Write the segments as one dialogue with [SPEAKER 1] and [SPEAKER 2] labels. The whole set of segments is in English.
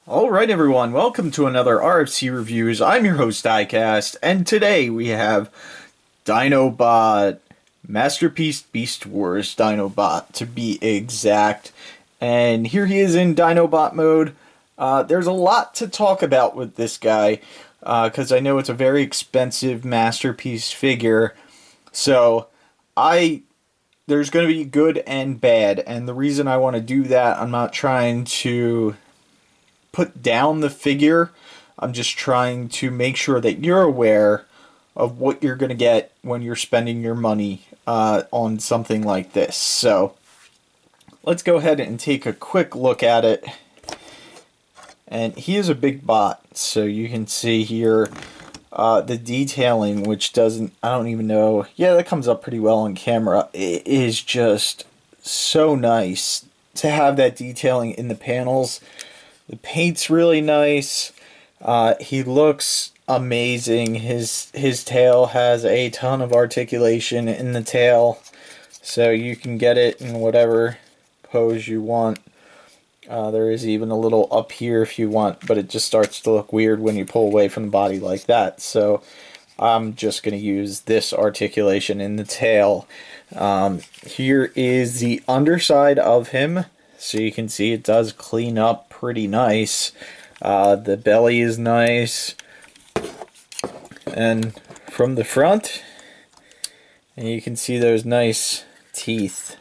[SPEAKER 1] Alright everyone, welcome to another RFC Reviews. I'm your host Diecast, and today we have Dinobot Masterpiece Beast Wars Dinobot to be exact. And here he is in Dinobot mode. There's a lot to talk about with this guy, because I know it's a very expensive Masterpiece figure. So, there's going to be good and bad, and the reason I want to do that, I'm not trying to put down the figure. I'm just trying to make sure that you're aware of what you're going to get when you're spending your money on something like this. So let's go ahead and take a quick look at it. And he is a big bot, so you can see here the detailing, which doesn't, I don't even know, yeah, that comes up pretty well on camera. It is just so nice to have that detailing in the panels. The paint's really nice. He looks amazing. His tail has a ton of articulation in the tail, so you can get it in whatever pose you want. There is even a little up here if you want, but it just starts to look weird when you pull away from the body like that. So I'm just going to use this articulation in the tail. Here is the underside of him. So you can see it does clean up pretty nice. The belly is nice. And from the front, and you can see those nice teeth.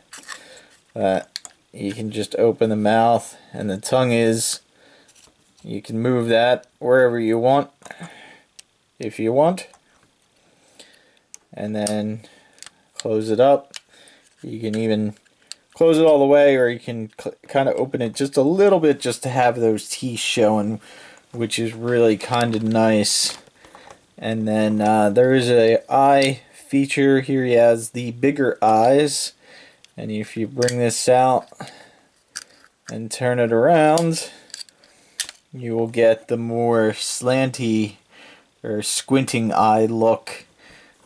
[SPEAKER 1] You can just open the mouth, and the tongue is, you can move that wherever you want, if you want. And then close it up. You can even close it all the way, or you can kind of open it just a little bit just to have those teeth showing, which is really kind of nice. And then there is a eye feature here. He has the bigger eyes, and if you bring this out and turn it around, you will get the more slanty or squinting eye look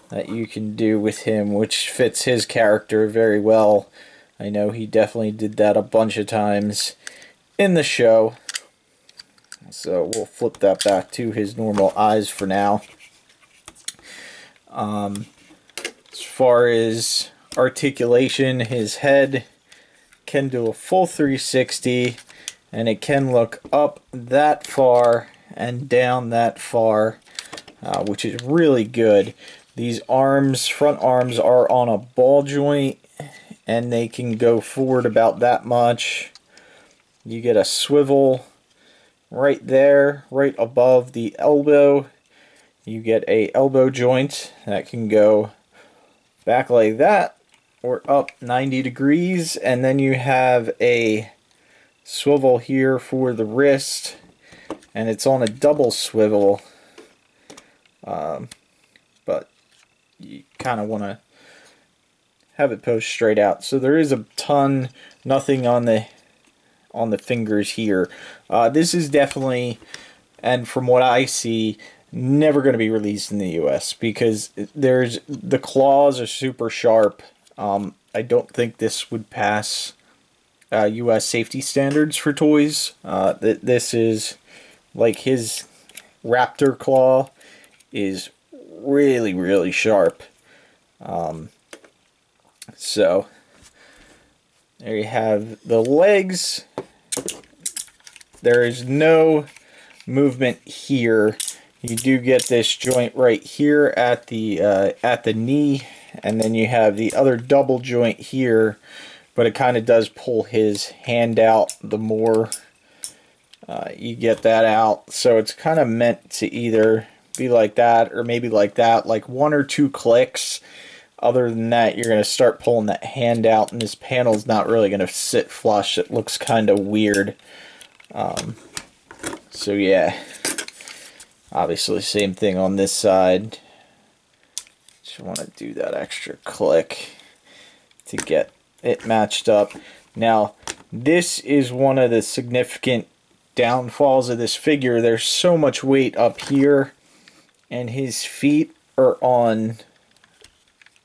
[SPEAKER 1] that you can do with him, which fits his character very well. I know he definitely did that a bunch of times in the show. So we'll flip that back to his normal eyes for now. As far as articulation, his head can do a full 360, and it can look up that far and down that far, which is really good. These arms, front arms, are on a ball joint, and they can go forward about that much. You get a swivel right there, right above the elbow. You get a elbow joint that can go back like that, or up 90 degrees, and then you have a swivel here for the wrist, and it's on a double swivel, but you kind of want to have it post straight out. So there is a ton, nothing on the fingers here. This is definitely, and from what I see, never going to be released in the US because the claws are super sharp. I don't think this would pass US safety standards for toys. This is like his raptor claw is really, really sharp. So there you have the legs. There is no movement here. You do get this joint right here at the knee, and then you have the other double joint here, but it kind of does pull his hand out the more you get that out. So it's kind of meant to either be like that or maybe like that, like one or two clicks. Other than that, you're going to start pulling that hand out, and this panel's not really going to sit flush. It looks kind of weird. So yeah, obviously same thing on this side. Just want to do that extra click to get it matched up. Now, this is one of the significant downfalls of this figure. There's so much weight up here, and his feet are on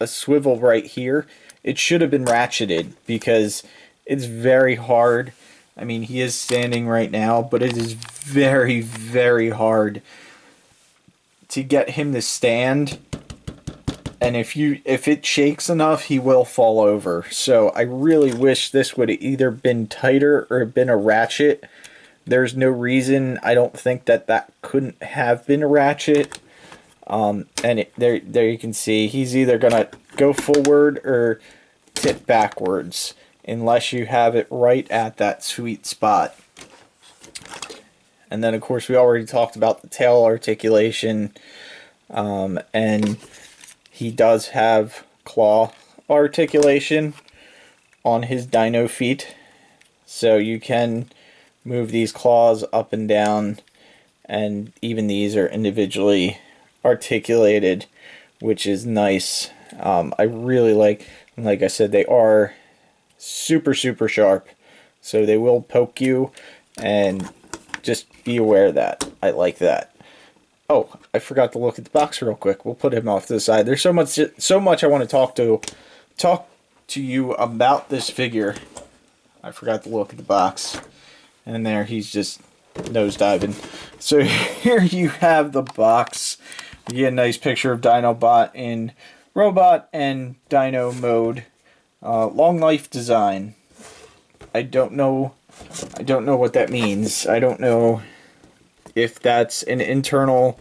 [SPEAKER 1] a swivel right here. It should have been ratcheted because it's very hard I mean, he is standing right now, but it is very, very hard to get him to stand. And if it shakes enough, he will fall over. So I really wish this would have either been tighter or been a ratchet. There's no reason I don't think that couldn't have been a ratchet. And there you can see he's either gonna go forward or tip backwards, unless you have it right at that sweet spot. And then, of course, we already talked about the tail articulation, and he does have claw articulation on his dino feet, so you can move these claws up and down, and even these are individually articulated, which is nice. I really like I said, they are super, super sharp, so they will poke you, and just be aware of that. I like that. Oh, I forgot to look at the box real quick. We'll put him off to the side. There's so much I want to talk to you about this figure. I forgot to look at the box. And there, he's just nosediving. So here you have the box. You get a nice picture of Dinobot in robot and dino mode. Long life design. I don't know what that means. I don't know if that's an internal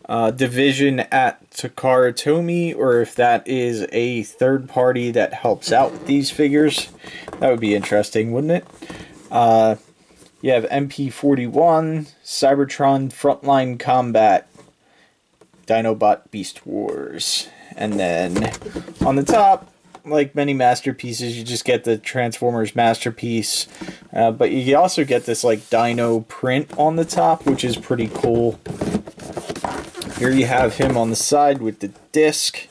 [SPEAKER 1] division at Takara Tomy, or if that is a third party that helps out these figures. That would be interesting, wouldn't it? You have MP-41, Cybertron Frontline Combat, Dinobot Beast Wars. And then on the top, like many masterpieces, you just get the Transformers masterpiece. But you also get this like dino print on the top, which is pretty cool. Here you have him on the side with the disc,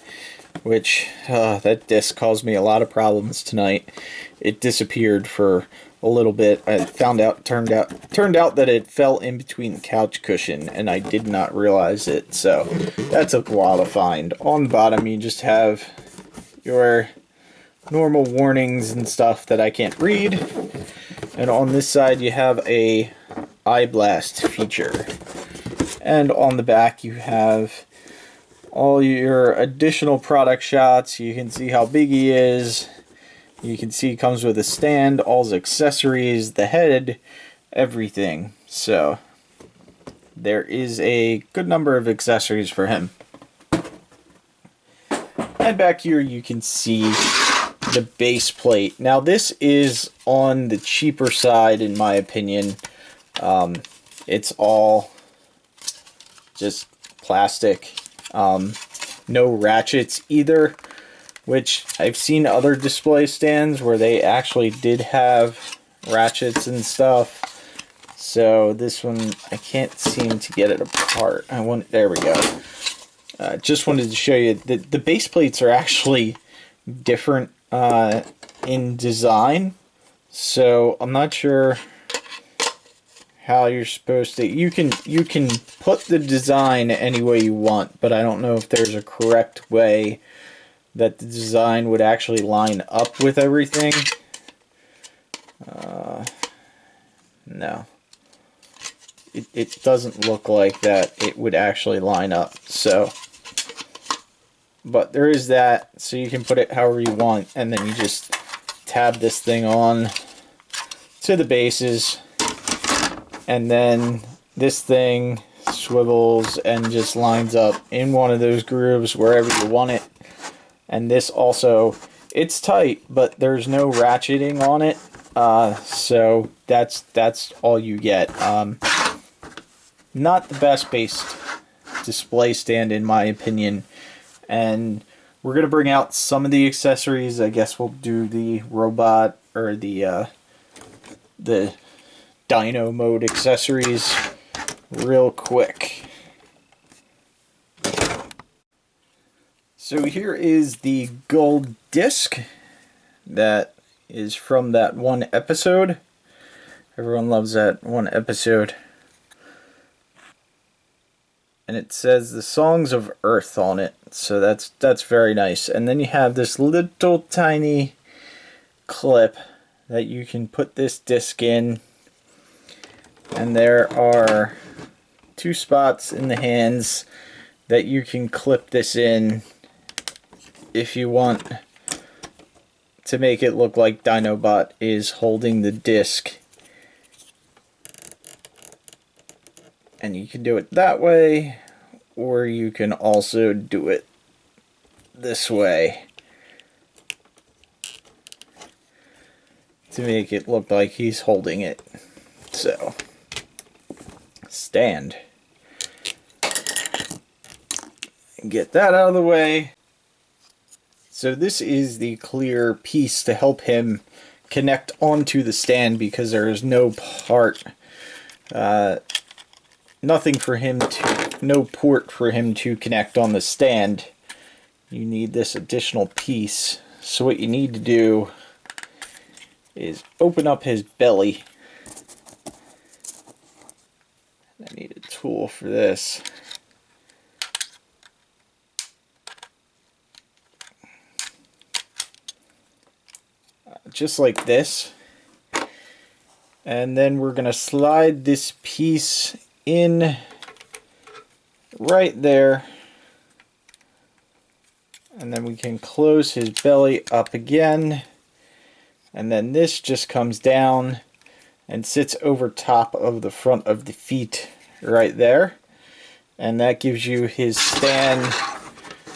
[SPEAKER 1] which that disc caused me a lot of problems tonight. It disappeared for a little bit. I turned out that it fell in between the couch cushion, and I did not realize it. So that took a while to find. On the bottom, you just have your normal warnings and stuff that I can't read. And on this side, you have a eye blast feature. And on the back, you have all your additional product shots. You can see how big he is. You can see he comes with a stand, all his accessories, the head, everything. So there is a good number of accessories for him. And back here you can see the base plate. Now this is on the cheaper side in my opinion. It's all just plastic. No ratchets either, which I've seen other display stands where they actually did have ratchets and stuff. So this one, I can't seem to get it apart. There we go. Just wanted to show you that the base plates are actually different in design. So I'm not sure how you're supposed to. You can put the design any way you want, but I don't know if there's a correct way that the design would actually line up with everything. No. It doesn't look like that it would actually line up. So, but there is that, so you can put it however you want, and then you just tab this thing on to the bases, and then this thing swivels and just lines up in one of those grooves wherever you want it. And this also, it's tight, but there's no ratcheting on it, so that's all you get. Not the best based display stand in my opinion, and we're gonna bring out some of the accessories. I guess we'll do the robot or the dino mode accessories real quick. So here is the gold disc that is from that one episode. Everyone loves that one episode. And it says the Songs of Earth on it. So that's very nice. And then you have this little tiny clip that you can put this disc in, and there are 2 spots in the hands that you can clip this in if you want to make it look like Dinobot is holding the disc. And you can do it that way, or you can also do it this way to make it look like he's holding it. So, stand. Get that out of the way. So this is the clear piece to help him connect onto the stand, because there is no part, nothing for him to, no port for him to connect on the stand. You need this additional piece. So what you need to do is open up his belly. I need a tool for this. Just like this. And then we're going to slide this piece in right there. And then we can close his belly up again. And then this just comes down and sits over top of the front of the feet right there. And that gives you his stand,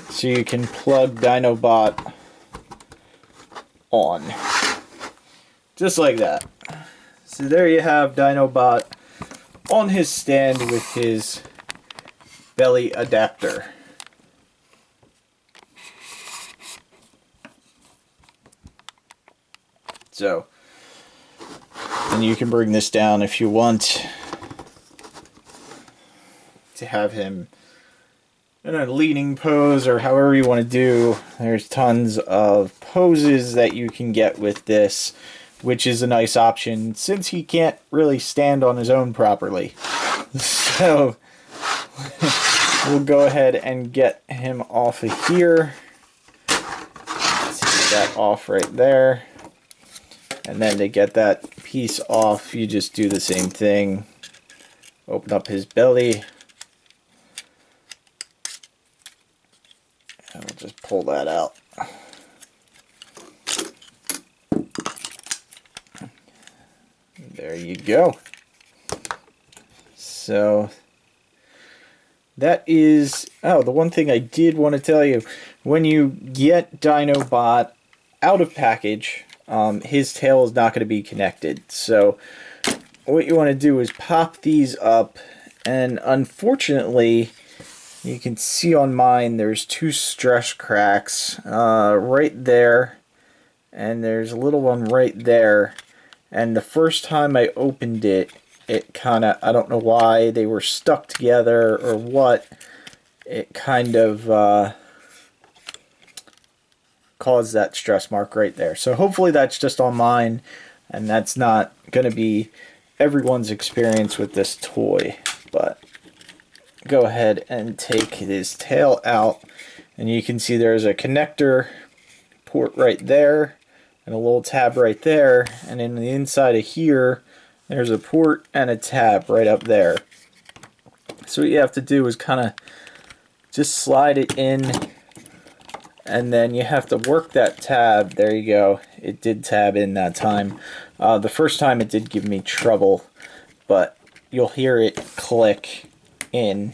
[SPEAKER 1] so you can plug Dinobot on. Just like that. So there you have Dinobot on his stand with his belly adapter. So, and you can bring this down if you want to have him in a leaning pose, or however you want to do. There's tons of poses that you can get with this, which is a nice option since he can't really stand on his own properly. So we'll go ahead and get him off of here. Let's get that off right there. And then to get that piece off, you just do the same thing. Open up his belly. And we'll just pull that out. There you go. So that is, oh, the one thing I did want to tell you, when you get Dinobot out of package, his tail is not going to be connected. So what you want to do is pop these up, and unfortunately you can see on mine there's 2 stress cracks right there, and there's a little one right there. And the first time I opened it, it kind of, I don't know why they were stuck together or what, it kind of caused that stress mark right there. So hopefully that's just on mine, and that's not going to be everyone's experience with this toy. But go ahead and take his tail out, and you can see there's a connector port right there and a little tab right there, and in the inside of here there's a port and a tab right up there. So what you have to do is kind of just slide it in, and then you have to work that tab. There you go. It did tab in that time. The first time it did give me trouble, but you'll hear it click in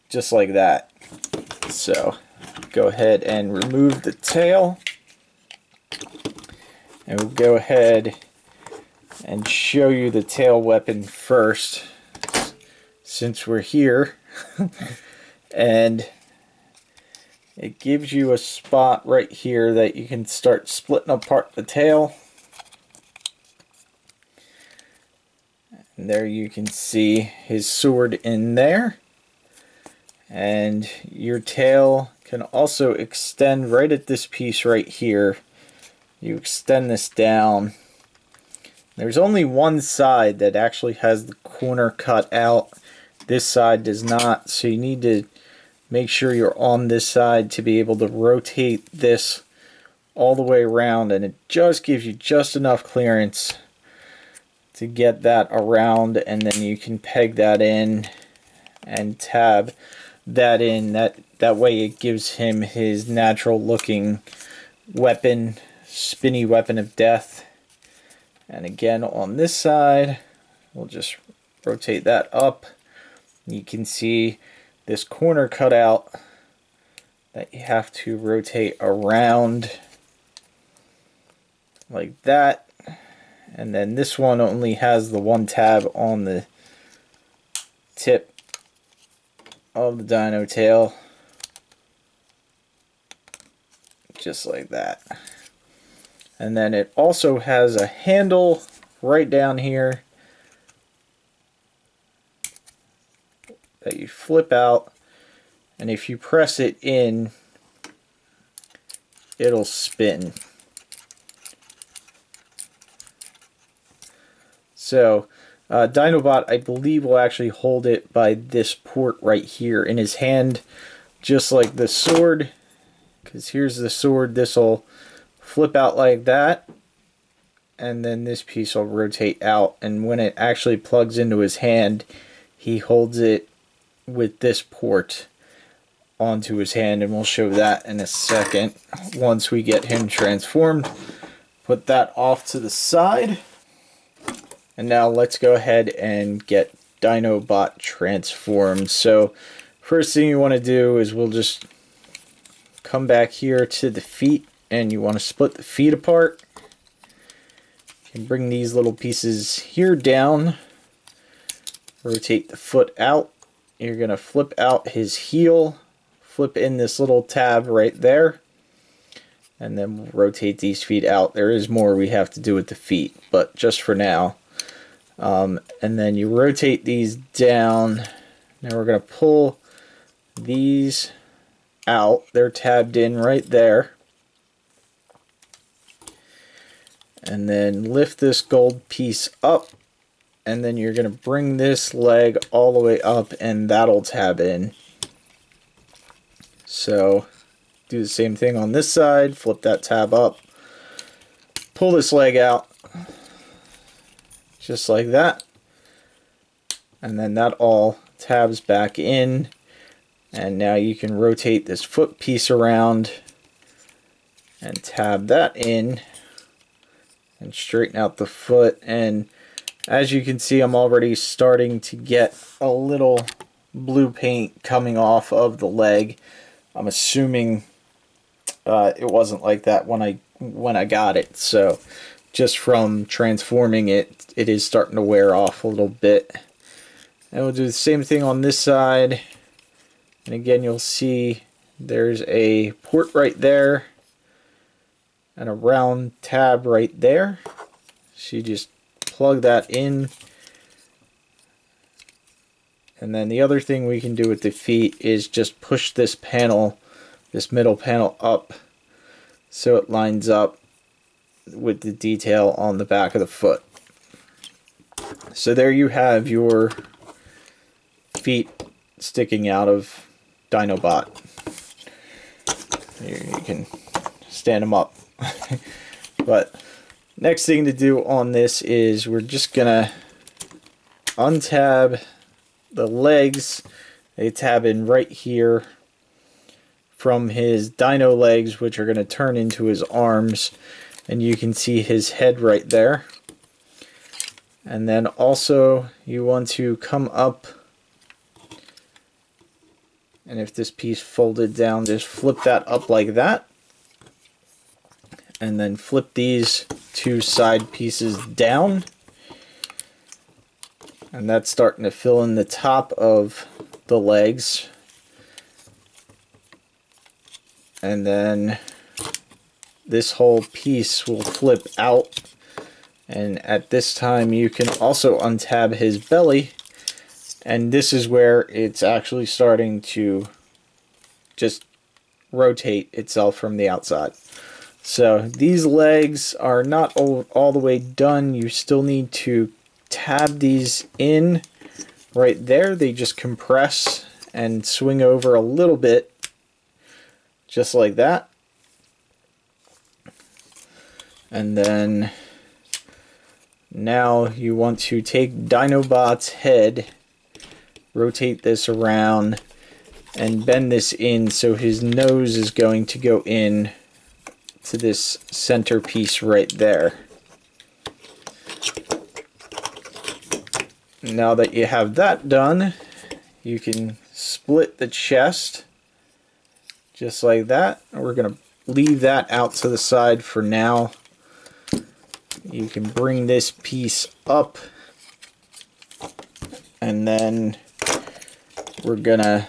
[SPEAKER 1] just like that. So go ahead and remove the tail, and we'll go ahead and show you the tail weapon first, since we're here. And it gives you a spot right here that you can start splitting apart the tail. And there you can see his sword in there. And your tail can also extend right at this piece right here. You extend this down. There's only one side that actually has the corner cut out. This side does not, so you need to make sure you're on this side to be able to rotate this all the way around, and it just gives you just enough clearance to get that around, and then you can peg that in and tab that in. That way it gives him his natural looking weapon, spinny weapon of death. And again on this side, we'll just rotate that up. You can see this corner cutout that you have to rotate around like that. And then this one only has the one tab on the tip of the dino tail, just like that. And then it also has a handle right down here that you flip out, and if you press it in, it'll spin. So Dinobot, I believe, will actually hold it by this port right here in his hand, just like the sword, because here's the sword. This will flip out like that, and then this piece will rotate out, and when it actually plugs into his hand, he holds it with this port onto his hand, and we'll show that in a second once we get him transformed. Put that off to the side. And now let's go ahead and get Dinobot transformed. So first thing you want to do is we'll just come back here to the feet, and you want to split the feet apart. You can bring these little pieces here down, rotate the foot out. You're going to flip out his heel, flip in this little tab right there, and then we'll rotate these feet out. There is more we have to do with the feet, but just for now. And then you rotate these down. Now we're going to pull these out. They're tabbed in right there. And then lift this gold piece up, and then you're going to bring this leg all the way up, and that'll tab in. So do the same thing on this side. Flip that tab up. Pull this leg out. Just like that, and then that all tabs back in, and now you can rotate this foot piece around and tab that in and straighten out the foot. And as you can see, I'm already starting to get a little blue paint coming off of the leg. I'm assuming it wasn't like that when I got it, so just from transforming it, it is starting to wear off a little bit. And we'll do the same thing on this side. And again, you'll see there's a port right there and a round tab right there. So you just plug that in. And then the other thing we can do with the feet is just push this panel, this middle panel up, so it lines up with the detail on the back of the foot. So there you have your feet sticking out of Dinobot. Here, you can stand them up. But next thing to do on this is we're just gonna untab the legs. They tab in right here from his dino legs, which are going to turn into his arms. And you can see his head right there. And then also you want to come up, and if this piece folded down, just flip that up like that. And then flip these two side pieces down. And that's starting to fill in the top of the legs. And then this whole piece will flip out, and at this time you can also untab his belly, and this is where it's actually starting to just rotate itself from the outside. So these legs are not all the way done. You still need to tab these in right there. They just compress and swing over a little bit, just like that. And then now you want to take Dinobot's head, rotate this around, and bend this in so his nose is going to go in to this centerpiece right there. Now that you have that done, you can split the chest just like that. We're going to leave that out to the side for now. You can bring this piece up, and then we're going to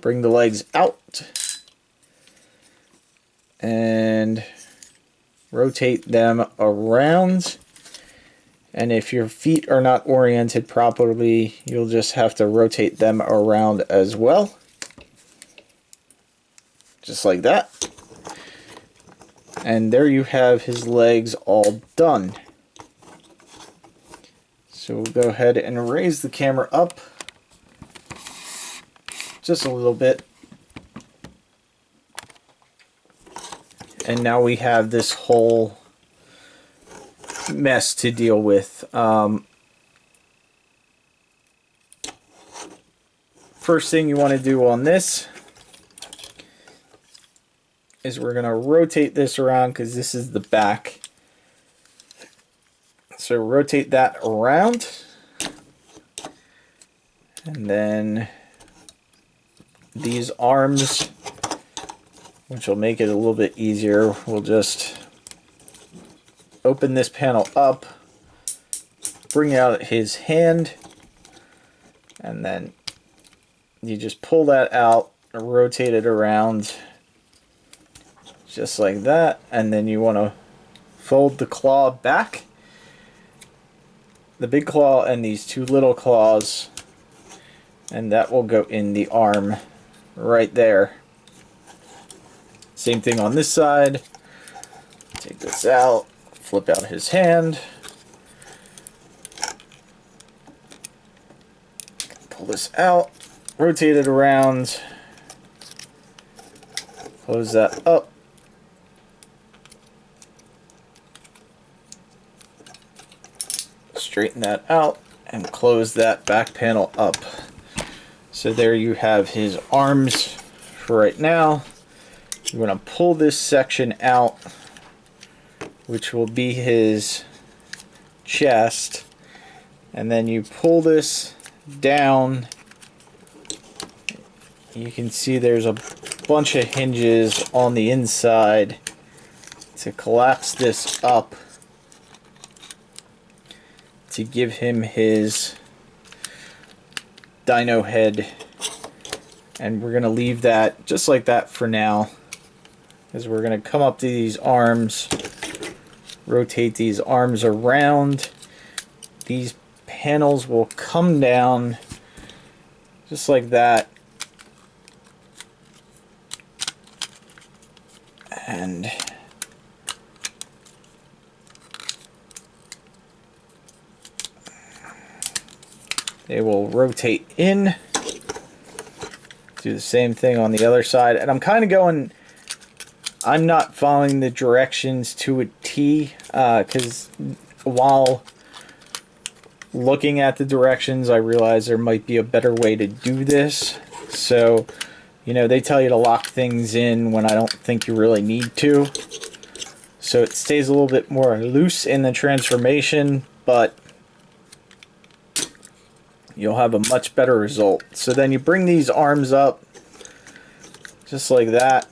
[SPEAKER 1] bring the legs out and rotate them around. And if your feet are not oriented properly, you'll just have to rotate them around as well. Just like that. And there you have his legs all done. So we'll go ahead and raise the camera up just a little bit. And now we have this whole mess to deal with. First thing you want to do on this is we're going to rotate this around because this is the back. So rotate that around. And then these arms, which will make it a little bit easier, we'll just open this panel up, bring out his hand, and then you just pull that out, rotate it around just like that, and then you want to fold the claw back, the big claw and these two little claws, and that will go in the arm right there. Same thing on this side. Take this out, flip out his hand, pull this out, rotate it around, close that up, straighten that out, and close that back panel up. So there you have his arms for right now. You're going to pull this section out, which will be his chest, and then you pull this down. You can see there's a bunch of hinges on the inside to collapse this up to give him his dino head, and we're going to leave that just like that for now, because we're going to come up to these arms, rotate these arms around. These panels will come down just like that, and they will rotate in. Do the same thing on the other side, and I'm kind of going, I'm not following the directions to a T, because while looking at the directions, I realize there might be a better way to do this. So, you know, they tell you to lock things in when I don't think you really need to. So it stays a little bit more loose in the transformation, but you'll have a much better result. So then you bring these arms up just like that.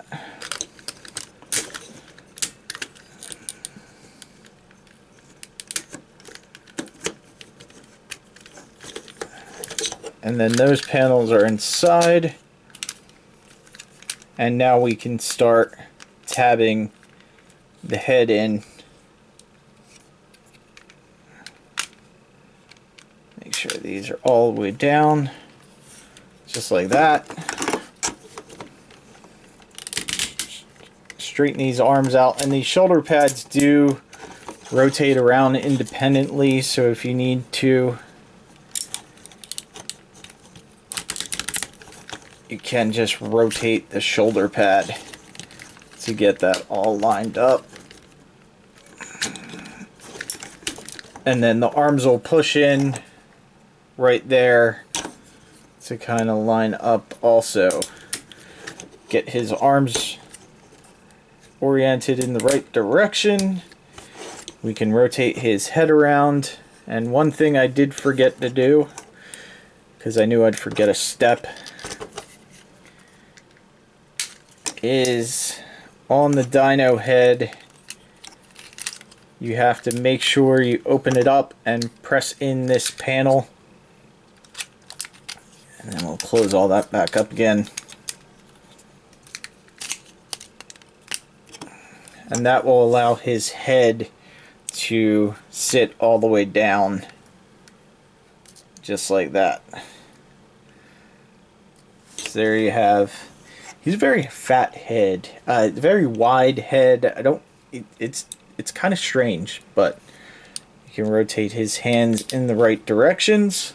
[SPEAKER 1] And then those panels are inside. And now we can start tabbing the head in. Make sure these are all the way down, just like that. Straighten these arms out, and these shoulder pads do rotate around independently, so if you need to, you can just rotate the shoulder pad to get that all lined up. And then the arms will push in right there to kind of line up also. Get his arms oriented in the right direction. We can rotate his head around. And one thing I did forget to do, because I knew I'd forget a step, is on the dino head, you have to make sure you open it up and press in this panel. And then we'll close all that back up again. And that will allow his head to sit all the way down. Just like that. So there you have. He's a very fat head. Very wide head. It's kind of strange, but you can rotate his hands in the right directions.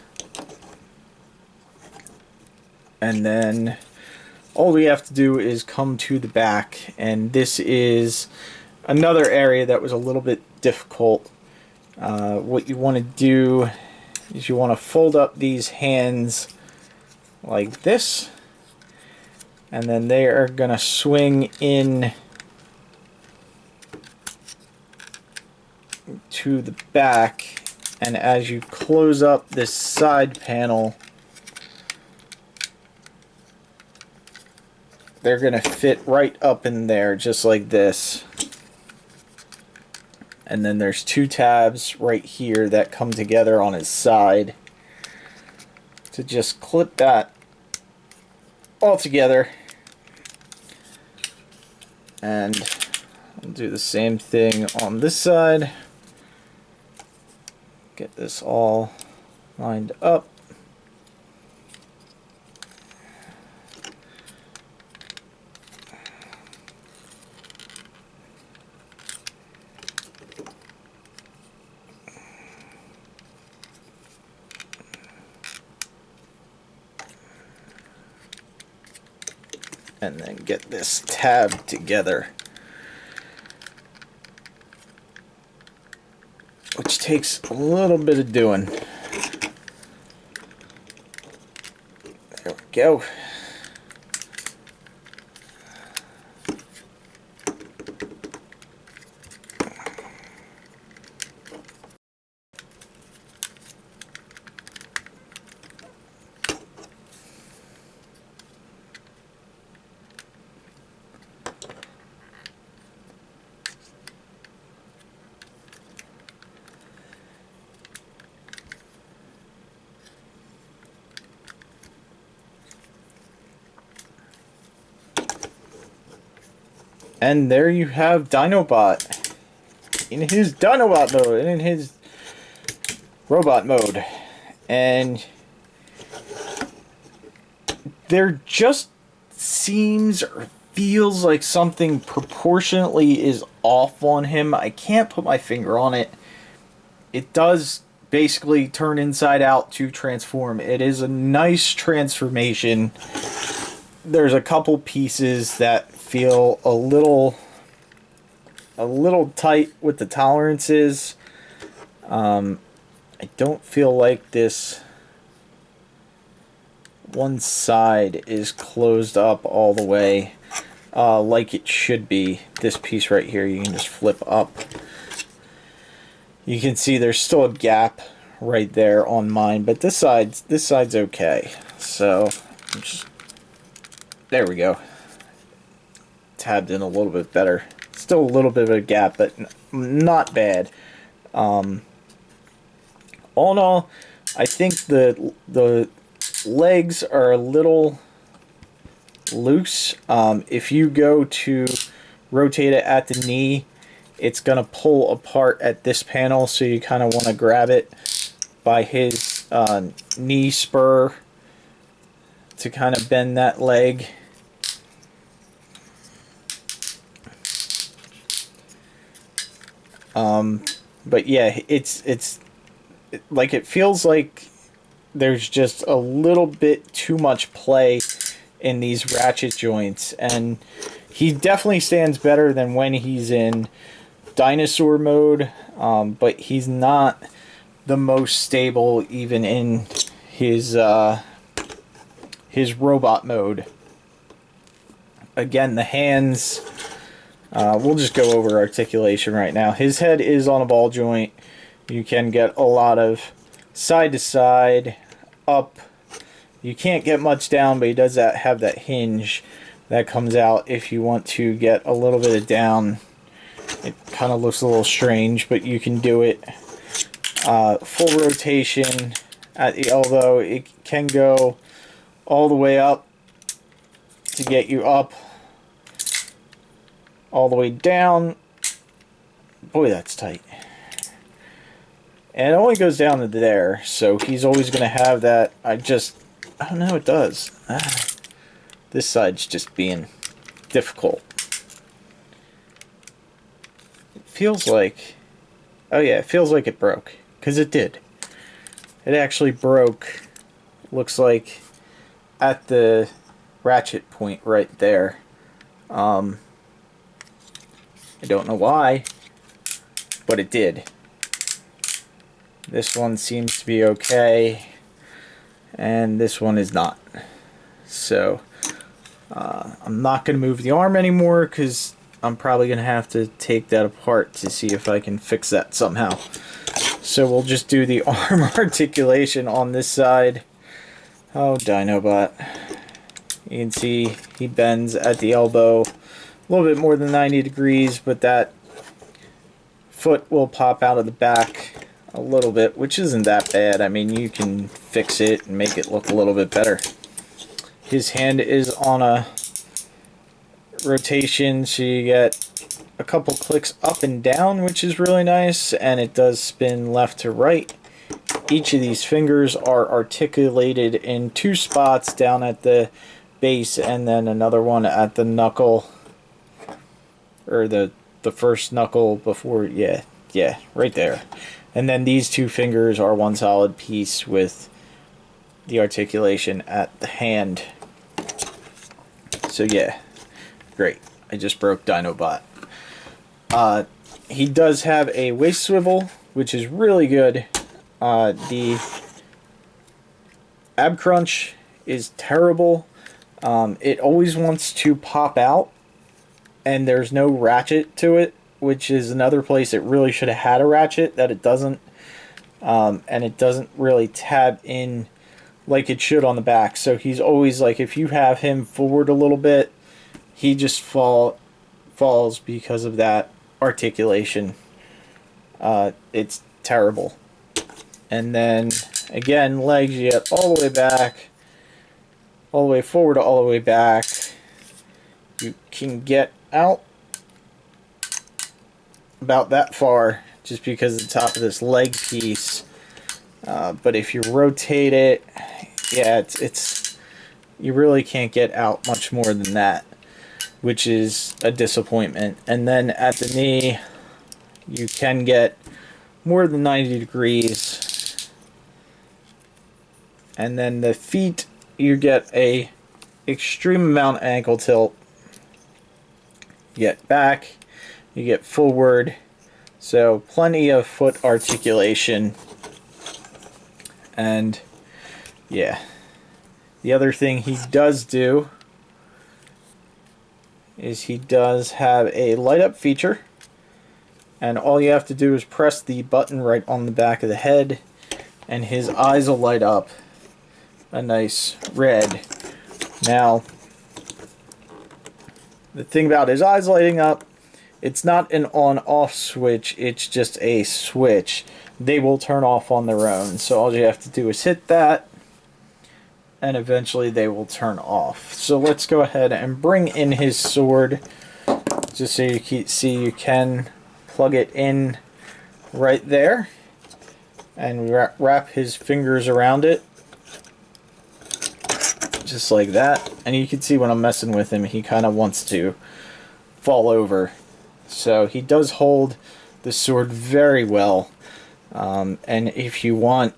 [SPEAKER 1] And then all we have to do is come to the back, and this is another area that was a little bit difficult. What you want to do is you want to fold up these hands like this, and then they are going to swing in to the back, and as you close up this side panel, they're going to fit right up in there just like this. And then there's two tabs right here that come together on his side to just clip that all together. And I'll do the same thing on this side. Get this all lined up. And then get this tab together, which takes a little bit of doing. There we go. And there you have Dinobot in his Dinobot mode and in his robot mode. And there just seems or feels like something proportionately is off on him. I can't put my finger on it. It does basically turn inside out to transform. It is a nice transformation. There's a couple pieces that feel a little tight with the tolerances. I don't feel like this one side is closed up all the way like it should be. This piece right here, you can just flip up. You can see there's still a gap right there on mine, but this side's okay. So there we go. Tabbed in a little bit better. Still a little bit of a gap, but not bad. All in all, I think the legs are a little loose. If you go to rotate it at the knee, it's going to pull apart at this panel, so you kind of want to grab it by his knee spur to kind of bend that leg. But yeah, it's like, it feels like there's just a little bit too much play in these ratchet joints, and he definitely stands better than when he's in dinosaur mode, but he's not the most stable even in his robot mode. Again, the hands, we'll just go over articulation right now. His head is on a ball joint. You can get a lot of side to side, up. You can't get much down, but he does have that hinge that comes out if you want to get a little bit of down. It kind of looks a little strange, but you can do it. Full rotation at the elbow. It can go all the way up to get you up, all the way down. Boy, that's tight. And it only goes down to there, so he's always going to have that. I don't know, it does. This side's just being difficult. It feels like, oh yeah, it feels like it broke, because it did. It actually broke, looks like, at the ratchet point right there. I don't know why, but it did. This one seems to be okay, and this one is not. So, I'm not going to move the arm anymore, because I'm probably going to have to take that apart to see if I can fix that somehow. So we'll just do the arm articulation on this side. Oh, Dinobot. You can see he bends at the elbow a little bit more than 90 degrees, but that foot will pop out of the back a little bit, which isn't that bad. I mean, you can fix it and make it look a little bit better. His hand is on a rotation, so you get a couple clicks up and down, which is really nice, and it does spin left to right. Each of these fingers are articulated in 2 spots down at the base, and then another one at the knuckle, or the first knuckle before, yeah, right there. And then these 2 fingers are one solid piece with the articulation at the hand. So yeah, great. I just broke Dinobot. He does have a waist swivel, which is really good. The ab crunch is terrible. It always wants to pop out, and there's no ratchet to it, which is another place it really should have had a ratchet that it doesn't. And it doesn't really tab in like it should on the back. So he's always like, if you have him forward a little bit, he just falls because of that articulation. It's terrible. And then again, legs, you get all the way back, all the way forward, all the way back. You can get out about that far just because of the top of this leg piece. But if you rotate it, yeah, it's you really can't get out much more than that, which is a disappointment. And then at the knee, you can get more than 90 degrees. And then the feet, you get a extreme amount of ankle tilt. You get back, you get forward, so plenty of foot articulation. And yeah, the other thing he does do is he does have a light up feature, and all you have to do is press the button right on the back of the head, and his eyes will light up a nice red. Now, the thing about his eyes lighting up, it's not an on-off switch, it's just a switch. They will turn off on their own, so all you have to do is hit that, and eventually they will turn off. So let's go ahead and bring in his sword, just so you can see you can plug it in right there, and wrap his fingers around it, just like that. And you can see when I'm messing with him, he kind of wants to fall over. So he does hold the sword very well. And if you want,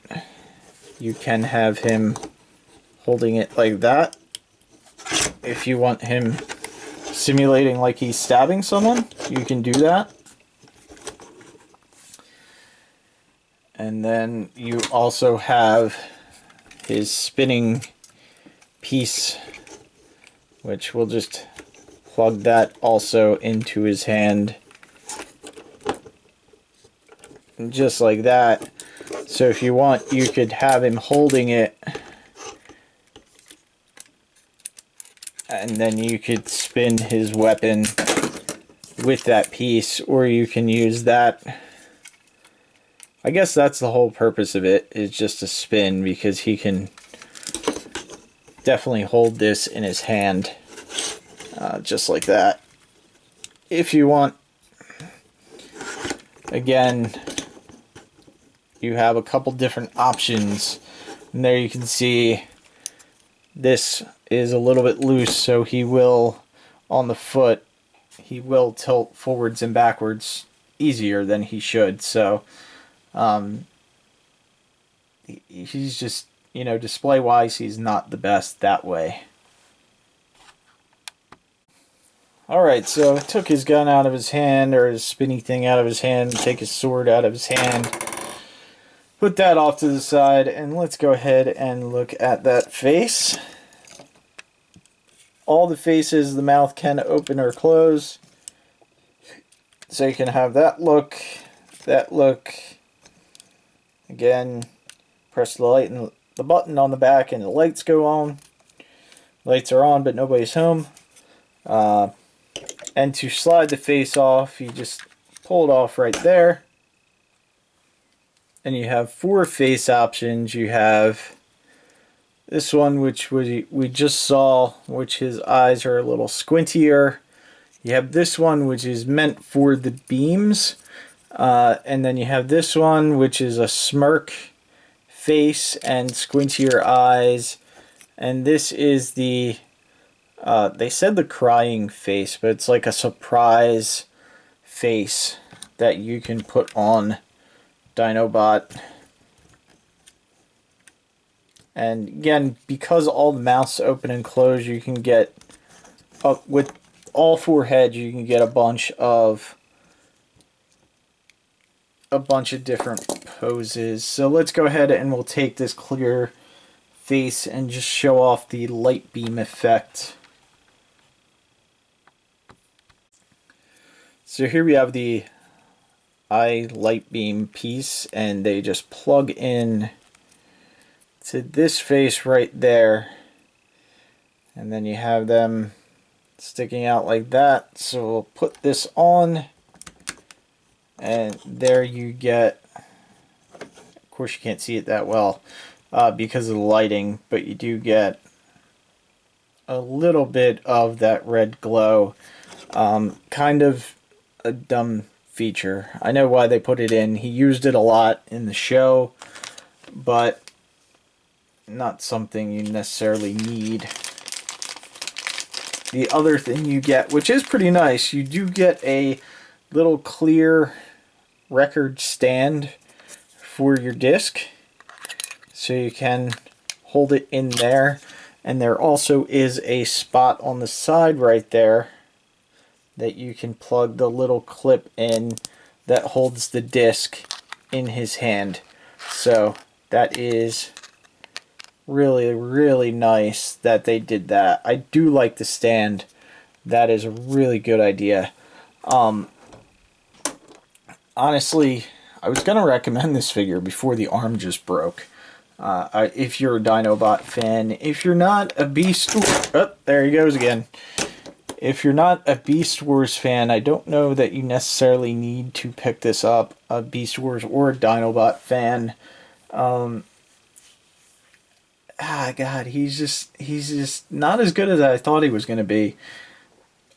[SPEAKER 1] you can have him holding it like that. If you want him simulating like he's stabbing someone, you can do that. And then you also have his spinning piece, which we'll just plug that also into his hand. And just like that. So if you want, you could have him holding it, and then you could spin his weapon with that piece, or you can use that. I guess that's the whole purpose of it, is just to spin, because he can definitely hold this in his hand, just like that. If you want, again, you have a couple different options, and there you can see this is a little bit loose, so he will, on the foot, he will tilt forwards and backwards easier than he should. So he's just, you know, display wise, he's not the best that way. Alright, so I took his gun out of his hand, or his spinny thing out of his hand, take his sword out of his hand, put that off to the side, and let's go ahead and look at that face. All the faces, the mouth can open or close. So you can have that look, that look. Again, press the light and the button on the back and the lights go on. Lights are on, but nobody's home. And to slide the face off, you just pull it off right there. And you have 4 face options. You have this one, which we just saw, which his eyes are a little squintier. You have this one, which is meant for the beams. And then you have this one, which is a smirk face and squintier eyes. And this is the, they said the crying face, but it's like a surprise face that you can put on Dinobot. And again, because all the mouths open and close, you can get, with all 4 heads, you can get a bunch of different poses. So let's go ahead and we'll take this clear face and just show off the light beam effect. So here we have the eye light beam piece, and they just plug in to this face right there, and then you have them sticking out like that. So we'll put this on, and there you get, of course you can't see it that well because of the lighting, but you do get a little bit of that red glow. Kind of a dumb feature. I know why they put it in. He used it a lot in the show, but not something you necessarily need. The other thing you get, which is pretty nice, you do get a little clear record stand for your disc, so you can hold it in there. And there also is a spot on the side right there that you can plug the little clip in that holds the disc in his hand. So that is really, really nice that they did that. I do like the stand. That is a really good idea. Honestly, I was going to recommend this figure before the arm just broke. If you're a Dinobot fan, if you're not a Beast Wars... Oh, there he goes again. If you're not a Beast Wars fan, I don't know that you necessarily need to pick this up. A Beast Wars or a Dinobot fan. God, he's just not as good as I thought he was going to be.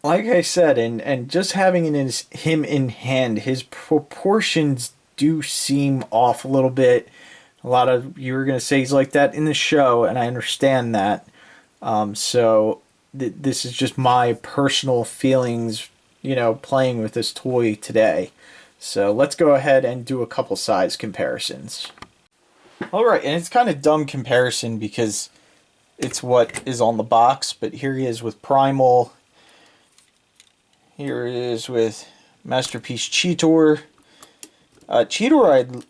[SPEAKER 1] Like I said, and just having him in hand, his proportions do seem off a little bit. A lot of you are going to say he's like that in the show, and I understand that. So this is just my personal feelings, you know, playing with this toy today. So let's go ahead and do a couple size comparisons. Alright, and it's kind of dumb comparison because it's what is on the box, but here he is with Primal. Here it is with Masterpiece Cheetor. Cheetor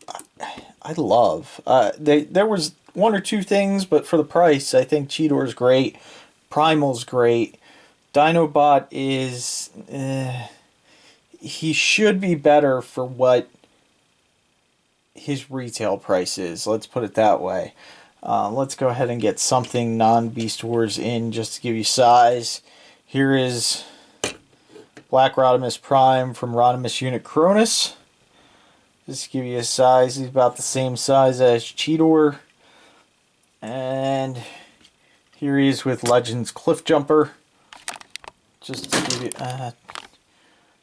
[SPEAKER 1] I love. There was one or two things, but for the price, I think Cheetor's great. Primal's great. Dinobot is... he should be better for what his retail price is. Let's put it that way. Let's go ahead and get something non-Beast Wars in just to give you size. Here is Black Rodimus Prime from Rodimus Unit Cronus. Just to give you a size, he's about the same size as Cheetor. And here he is with Legends Cliffjumper. Just to give you...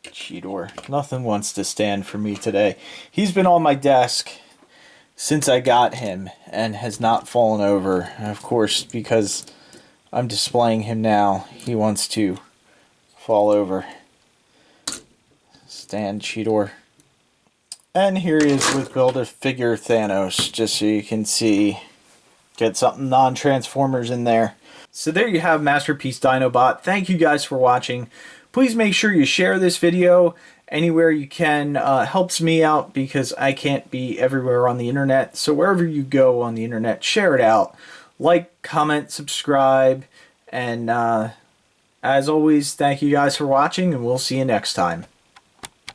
[SPEAKER 1] Cheetor. Nothing wants to stand for me today. He's been on my desk since I got him and has not fallen over. Of course, because I'm displaying him now, he wants to fall over. Stand, Cheetor. And here he is with Build-A-Figure Thanos, just so you can see. Get something non-Transformers in there. So there you have Masterpiece Dinobot. Thank you guys for watching. Please make sure you share this video anywhere you can. Helps me out because I can't be everywhere on the internet. So wherever you go on the internet, share it out. Like, comment, subscribe. And as always, thank you guys for watching, and we'll see you next time.